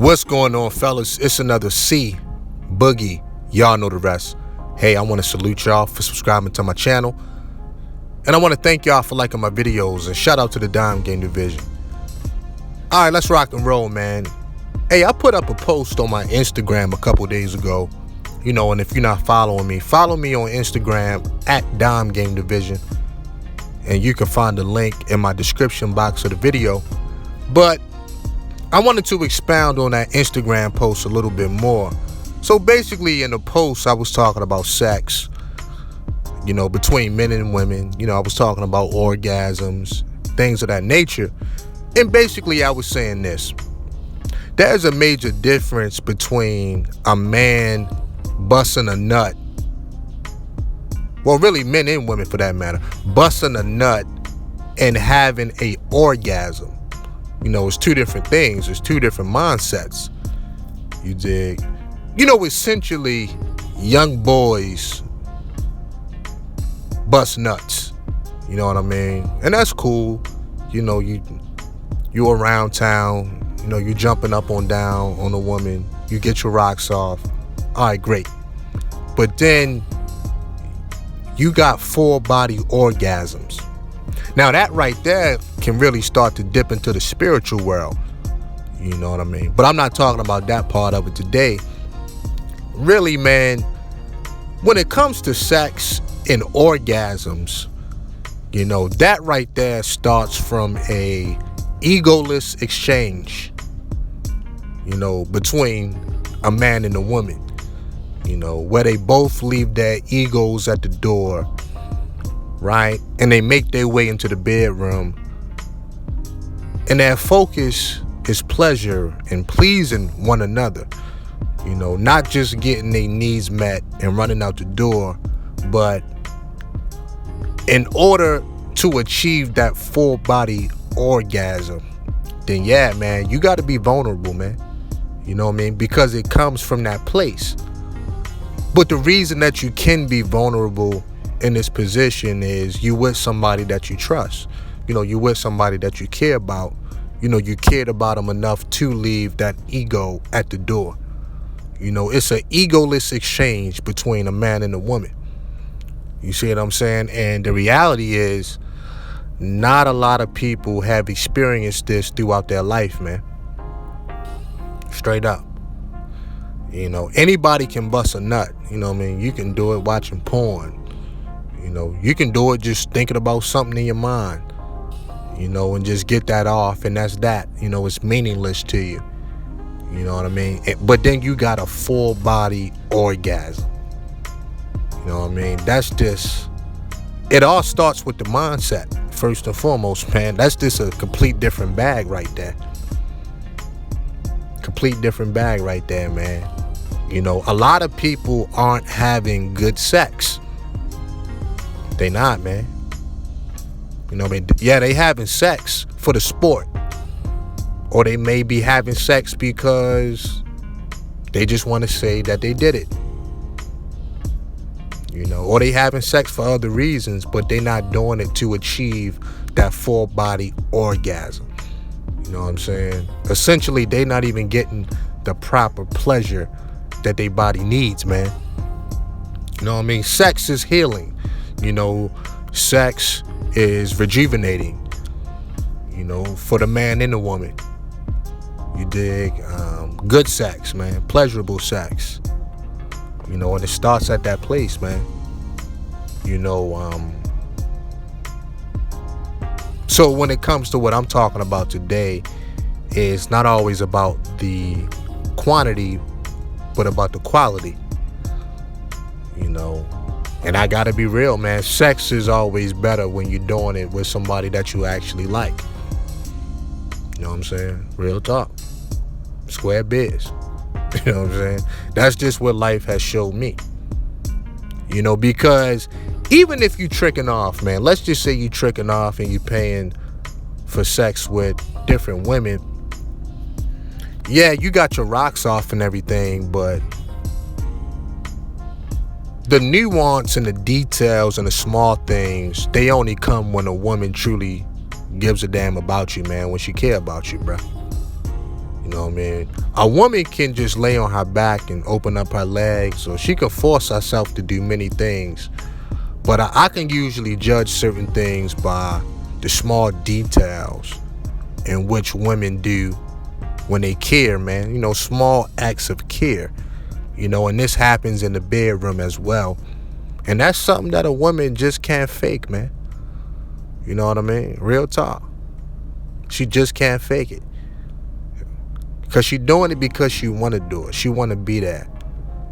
What's going on, fellas? It's another C Boogie. Y'all know the rest. Hey, I want to salute y'all for subscribing to my channel. And I want to thank y'all for liking my videos. And shout out to the Dime Game Division. Alright, let's rock and roll, man. Hey, I put up a post on my Instagram a couple days ago. And if you're not following me, follow me on Instagram at Dime Game Division. And you can find the link in my description box of the video. But I wanted to expound on that Instagram post a little bit more. So basically in the post, I was talking about sex, between men and women. I was talking about orgasms, things of that nature. And basically I was saying this. There's a major difference between a man busting a nut. Well, really men and women for that matter. Busting a nut and having a orgasm. It's two different things. It's two different mindsets. You dig? Essentially, young boys bust nuts. You know what I mean? And that's cool. You around town. You jumping up on down on a woman. You get your rocks off. All right, great. But then you got full body orgasms. Now that right there can really start to dip into the spiritual world. You know what I mean? But I'm not talking about that part of it today. Really, man, when it comes to sex and orgasms, that right there starts from a egoless exchange, between a man and a woman, where they both leave their egos at the door, right? And they make their way into the bedroom. And their focus is pleasure and pleasing one another. Not just getting their needs met and running out the door, but in order to achieve that full body orgasm, then yeah, man, you got to be vulnerable, man. You know what I mean? Because it comes from that place. But the reason that you can be vulnerable in this position is you with somebody that you trust. You with somebody that you care about. You cared about them enough to leave that ego at the door. It's an egoless exchange between a man and a woman. You see what I'm saying? And the reality is, not a lot of people have experienced this throughout their life, man. Straight up. Anybody can bust a nut. You can do it watching porn. You can do it just thinking about something in your mind. And just get that off, and that's that. It's meaningless to you. You know what I mean? But then you got a full body orgasm. You know what I mean? That's just, it all starts with the mindset, first and foremost, man. That's just a complete different bag right there. Complete different bag right there, man. A lot of people aren't having good sex. They not, man. Yeah, they having sex for the sport. Or they may be having sex because they just want to say that they did it. Or they having sex for other reasons, but they not doing it to achieve that full body orgasm. You know what I'm saying? Essentially, they not even getting the proper pleasure that their body needs, man. You know what I mean? Sex is healing. Sex is rejuvenating, for the man and the woman. You dig? Good sex, man. Pleasurable sex. And it starts at that place, man. So when it comes to what I'm talking about today, it's not always about the quantity, but about the quality. And I gotta be real, man. Sex is always better when you're doing it with somebody that you actually like. You know what I'm saying? Real talk. Square biz. You know what I'm saying? That's just what life has showed me. Because even if you tricking off, man, let's just say you tricking off and you paying for sex with different women. Yeah, you got your rocks off and everything, but the nuance and the details and the small things, they only come when a woman truly gives a damn about you, man, when she care about you, bro. You know what I mean? A woman can just lay on her back and open up her legs, or she can force herself to do many things. But I can usually judge certain things by the small details in which women do when they care, man. You know, small acts of care. You know, and this happens in the bedroom as well. And that's something that a woman just can't fake, man. You know what I mean? Real talk. She just can't fake it. Because she's doing it because she want to do it. She want to be that.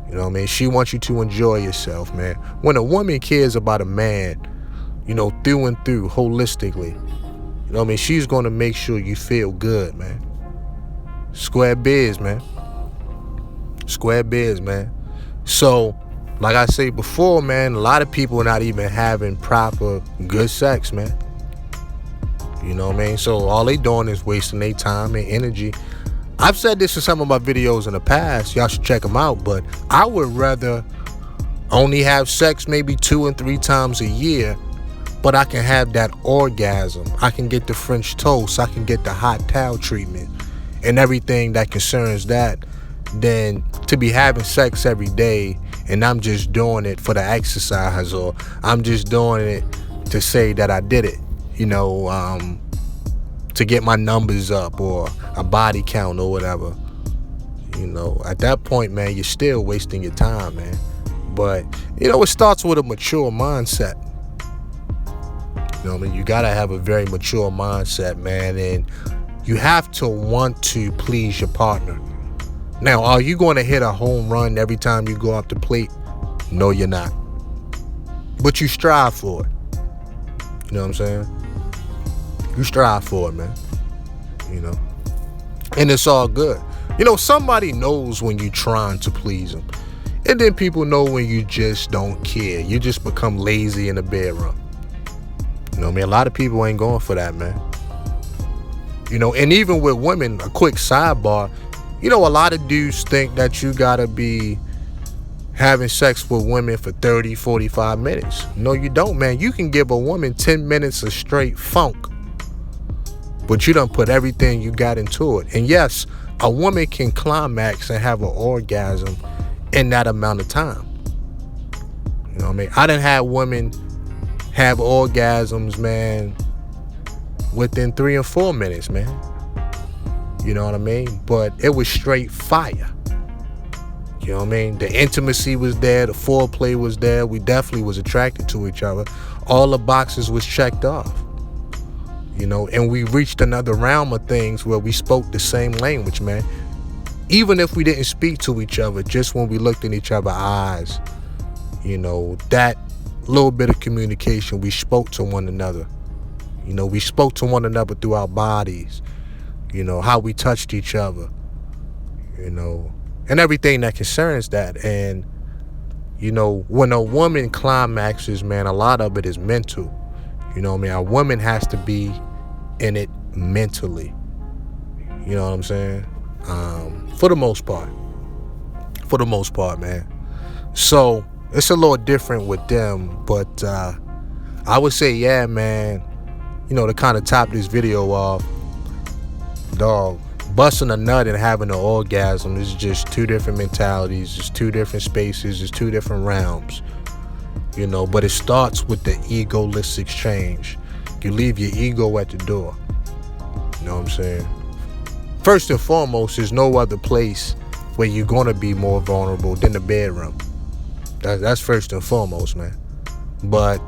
You know what I mean? She wants you to enjoy yourself, man. When a woman cares about a man, you know, through and through, holistically, you know what I mean? She's going to make sure you feel good, man. Square biz, man. Square biz, man. So, like I said before, man, a lot of people are not even having proper good sex, man. You know what I mean? So all they doing is wasting their time and energy. I've said this in some of my videos in the past. Y'all should check them out. But I would rather only have sex maybe 2 and 3 times a year, but I can have that orgasm. I can get the French toast. I can get the hot towel treatment and everything that concerns that, than to be having sex every day and I'm just doing it for the exercise, or I'm just doing it to say that I did it, you know, to get my numbers up or a body count or whatever. You know, at that point, man, you're still wasting your time, man. But, you know, it starts with a mature mindset. You know what I mean? You got to have a very mature mindset, man. And you have to want to please your partner. Now, are you going to hit a home run every time you go up the plate? No, you're not. But you strive for it. You know what I'm saying? You strive for it, man. You know? And it's all good. You know, somebody knows when you're trying to please them. And then people know when you just don't care. You just become lazy in the bedroom. You know what I mean? A lot of people ain't going for that, man. You know, and even with women, a quick sidebar, you know, a lot of dudes think that you gotta be having sex with women for 30, 45 minutes. No, you don't, man. You can give a woman 10 minutes of straight funk, but you done put everything you got into it. And yes, a woman can climax and have an orgasm in that amount of time. You know what I mean? I done had women have orgasms, man, within 3 and 4 minutes, man. You know what I mean? But it was straight fire. You know what I mean? The intimacy was there. The foreplay was there. We definitely was attracted to each other. All the boxes was checked off. You know, and we reached another realm of things where we spoke the same language, man. Even if we didn't speak to each other, just when we looked in each other's eyes, you know, that little bit of communication, we spoke to one another. You know, we spoke to one another through our bodies. You know, how we touched each other, you know, and everything that concerns that. And, you know, when a woman climaxes, man, a lot of it is mental. You know what I mean? A woman has to be in it mentally. You know what I'm saying? For the most part. For the most part, man. So it's a little different with them. But I would say, yeah, man, you know, to kind of top this video off, dog, busting a nut and having an orgasm is just 2 different mentalities. It's 2 different spaces. It's 2 different realms. You know, but it starts with the egoless exchange. You leave your ego at the door. You know what I'm saying? First and foremost, there's no other place where you're going to be more vulnerable than the bedroom. That's first and foremost, man. But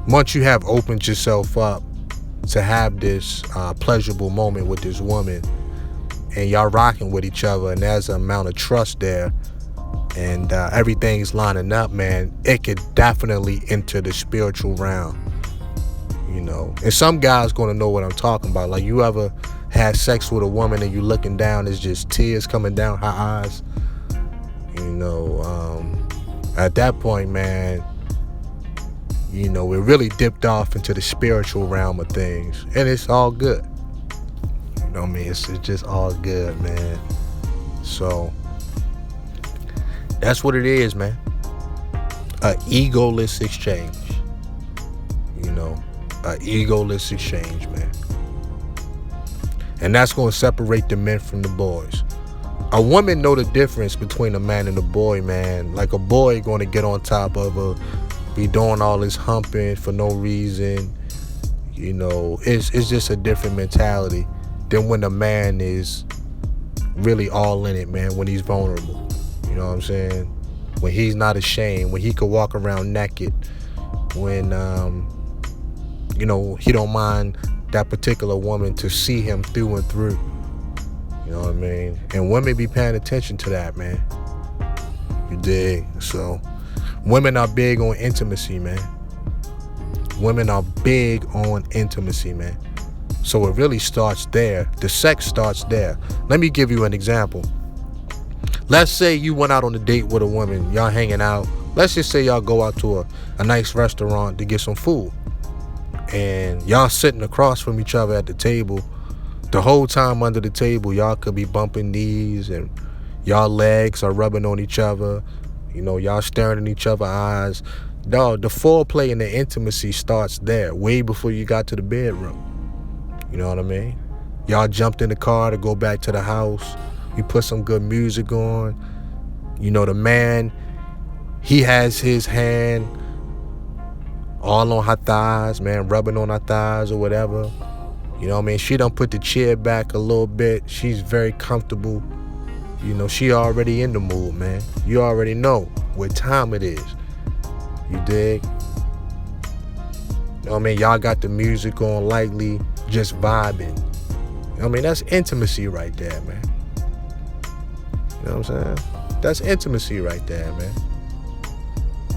once you have opened yourself up to have this pleasurable moment with this woman, and y'all rocking with each other, and there's an amount of trust there, and everything's lining up, man, it could definitely enter the spiritual realm. You know, and some guys gonna know what I'm talking about. Like, you ever had sex with a woman and you looking down, there's just tears coming down her eyes? You know, at that point, man, you know, it really dipped off into the spiritual realm of things, and it's all good. You know what I mean? It's just all good, man. So that's what it is, man. A egoless exchange. You know, a egoless exchange, man. And that's going to separate the men from the boys. A woman know the difference between a man and a boy, man. Like a boy going to get on top of her, be doing all this humping for no reason. You know, it's just a different mentality than when a man is really all in it, man, when he's vulnerable. You know what I'm saying? When he's not ashamed, when he could walk around naked, when, you know, he don't mind that particular woman to see him through and through. You know what I mean? And women be paying attention to that, man. You dig? So women are big on intimacy, man. Women are big on intimacy, man. So it really starts there. The sex starts there. Let me give you an example. Let's say you went out on a date with a woman, y'all hanging out. Let's just say y'all go out to a nice restaurant to get some food. And y'all sitting across from each other at the table. The whole time under the table, y'all could be bumping knees and y'all legs are rubbing on each other. You know, y'all staring in each other's eyes. Dog, the foreplay and the intimacy starts there, way before you got to the bedroom. You know what I mean? Y'all jumped in the car to go back to the house. You put some good music on. You know, the man, he has his hand all on her thighs, man, rubbing on her thighs or whatever. You know what I mean? She done put the chair back a little bit. She's very comfortable. You know, she already in the mood, man. You already know what time it is. You dig? You know what I mean? Y'all got the music on lightly, just vibing. You know what I mean? That's intimacy right there, man. You know what I'm saying? That's intimacy right there, man.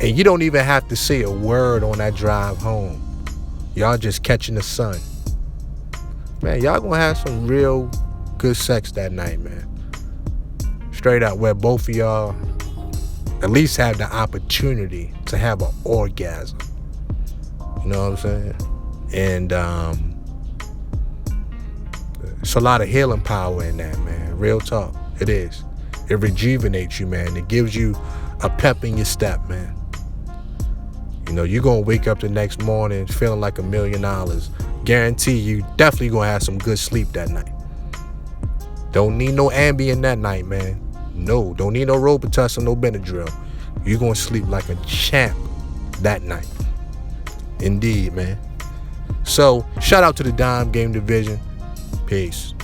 And you don't even have to say a word on that drive home. Y'all just catching the sun. Man, y'all gonna have some real good sex that night, man. Straight up, where both of y'all at least have the opportunity to have an orgasm. You know what I'm saying? And it's a lot of healing power in that, man. Real talk. It is. It rejuvenates you, man. It gives you a pep in your step, man. You know, you're going to wake up the next morning feeling like $1 million. Guarantee you definitely going to have some good sleep that night. Don't need no Ambien that night, man. No, don't need no Robitussin, no Benadryl. You're going to sleep like a champ that night. Indeed, man. So, shout out to the Dime Game Division. Peace.